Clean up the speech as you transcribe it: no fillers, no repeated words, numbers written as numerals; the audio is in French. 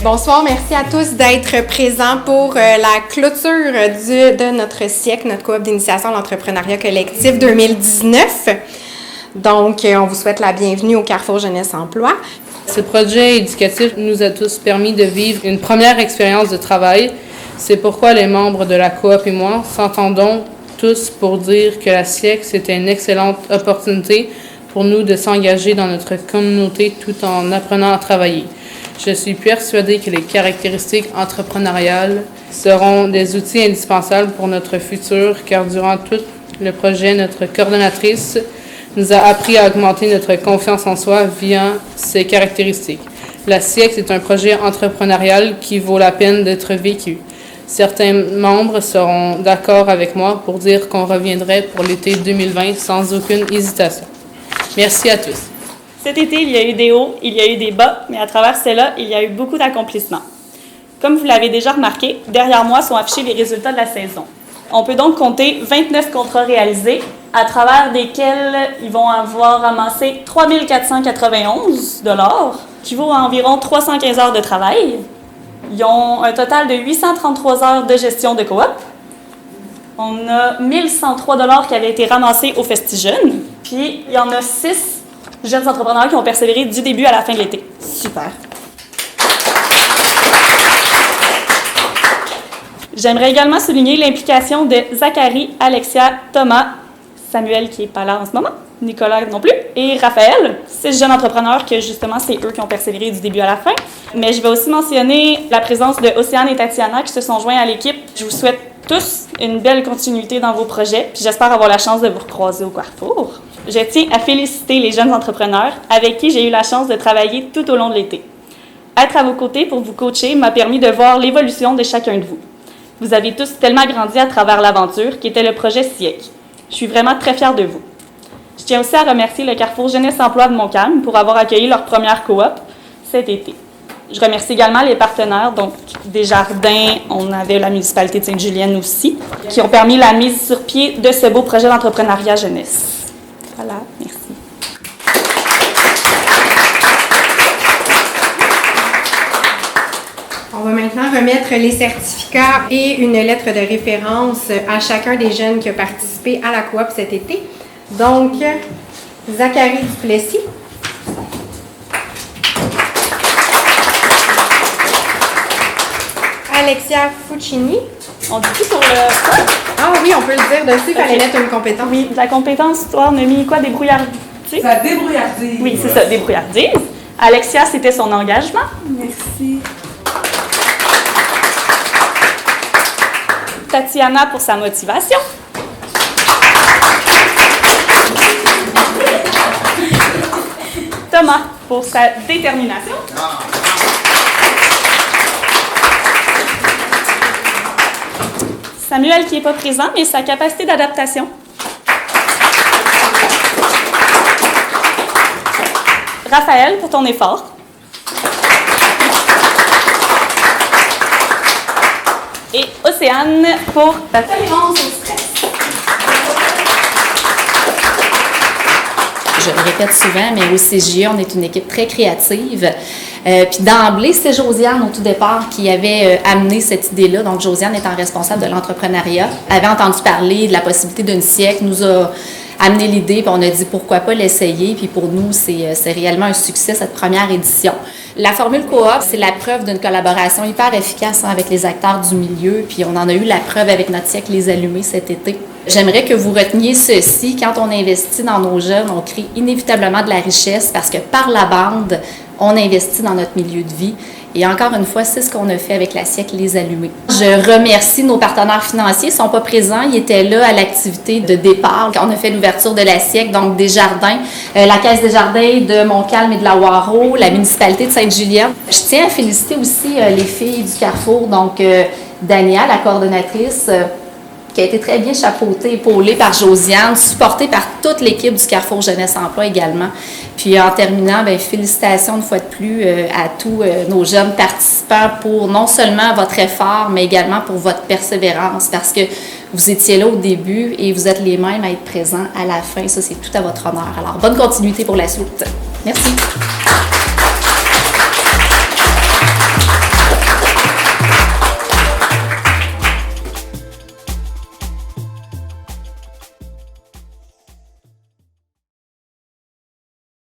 Bonsoir, merci à tous d'être présents pour la clôture de notre siècle, notre coop d'initiation à l'entrepreneuriat collectif 2019. Donc, on vous souhaite la bienvenue au Carrefour Jeunesse Emploi. Ce projet éducatif nous a tous permis de vivre une première expérience de travail. C'est pourquoi les membres de la coop et moi s'entendons tous pour dire que la SIEC, c'était une excellente opportunité pour nous de s'engager dans notre communauté tout en apprenant à travailler. Je suis persuadée que les caractéristiques entrepreneuriales seront des outils indispensables pour notre futur, car durant tout le projet, notre coordonnatrice nous a appris à augmenter notre confiance en soi via ces caractéristiques. La SIEC, c'est un projet entrepreneurial qui vaut la peine d'être vécu. Certains membres seront d'accord avec moi pour dire qu'on reviendrait pour l'été 2020 sans aucune hésitation. Merci à tous. Cet été, il y a eu des hauts, il y a eu des bas, mais à travers cela, il y a eu beaucoup d'accomplissements. Comme vous l'avez déjà remarqué, derrière moi sont affichés les résultats de la saison. On peut donc compter 29 contrats réalisés, à travers desquels ils vont avoir amassé 3 491 $, qui vaut environ 315 heures de travail. Ils ont un total de 833 heures de gestion de coop. On a 1103 $ qui avaient été ramassés au FestiJeunes. Puis, il y en a 6 jeunes entrepreneurs qui ont persévéré du début à la fin de l'été. Super! J'aimerais également souligner l'implication de Zachary, Alexia, Thomas, Samuel qui n'est pas là en ce moment, Nicolas non plus, et Raphaël, 6 jeunes entrepreneurs que justement c'est eux qui ont persévéré du début à la fin. Mais je vais aussi mentionner la présence de Océane et Tatiana qui se sont joints à l'équipe. Je vous souhaite tous une belle continuité dans vos projets, puis j'espère avoir la chance de vous recroiser au Carrefour. Je tiens à féliciter les jeunes entrepreneurs avec qui j'ai eu la chance de travailler tout au long de l'été. Être à vos côtés pour vous coacher m'a permis de voir l'évolution de chacun de vous. Vous avez tous tellement grandi à travers l'aventure qui était le projet SIEC. Je suis vraiment très fière de vous. Je tiens aussi à remercier le Carrefour Jeunesse Emploi de Montcalm pour avoir accueilli leur première coop cet été. Je remercie également les partenaires, donc Desjardins, on avait la municipalité de Sainte-Julienne aussi, qui ont permis la mise sur pied de ce beau projet d'entrepreneuriat jeunesse. Voilà, merci. On va maintenant remettre les certificats et une lettre de référence à chacun des jeunes qui a participé à la coop cet été. Donc, Zachary Duplessis. Alexia Fucini. On dit tout pour le... Ah oui, on peut le dire dessus, il fallait mettre une compétence. Oui, la compétence, toi, on a mis quoi? Débrouillardise? Ça débrouillardise. Oui, c'est ça, débrouillardise. Alexia, c'était son engagement. Merci. Tatiana pour sa motivation. Thomas pour sa détermination. Samuel qui n'est pas présent, mais sa capacité d'adaptation. Raphaël pour ton effort. Et Océane pour ta tolérance au stress. Je le répète souvent, mais au CJE, on est une équipe très créative. Puis d'emblée, c'est Josiane au tout départ qui avait amené cette idée-là. Donc Josiane étant responsable de l'entrepreneuriat, avait entendu parler de la possibilité d'une SIEC, nous a amené l'idée, puis on a dit pourquoi pas l'essayer. Puis pour nous, c'est réellement un succès cette première édition. La formule coop, c'est la preuve d'une collaboration hyper efficace avec les acteurs du milieu. Puis on en a eu la preuve avec notre SIEC Les Allumés cet été. J'aimerais que vous reteniez ceci. Quand on investit dans nos jeunes, on crée inévitablement de la richesse parce que par la bande, on investit dans notre milieu de vie. Et encore une fois, c'est ce qu'on a fait avec la SIEC Les Allumés. Je remercie nos partenaires financiers. Ils ne sont pas présents. Ils étaient là à l'activité de départ quand on a fait l'ouverture de la SIEC. Donc, Desjardins, la Caisse Desjardins de Montcalm et de la Waro, la municipalité de Sainte-Julienne. Je tiens à féliciter aussi les filles du Carrefour. Donc, Dania, la coordonnatrice, qui a été très bien chapeautée, épaulée par Josiane, supportée par toute l'équipe du Carrefour Jeunesse Emploi également. Puis en terminant, bien, félicitations une fois de plus à tous nos jeunes participants pour non seulement votre effort, mais également pour votre persévérance, parce que vous étiez là au début et vous êtes les mêmes à être présents à la fin. Ça, c'est tout à votre honneur. Alors, bonne continuité pour la suite. Merci.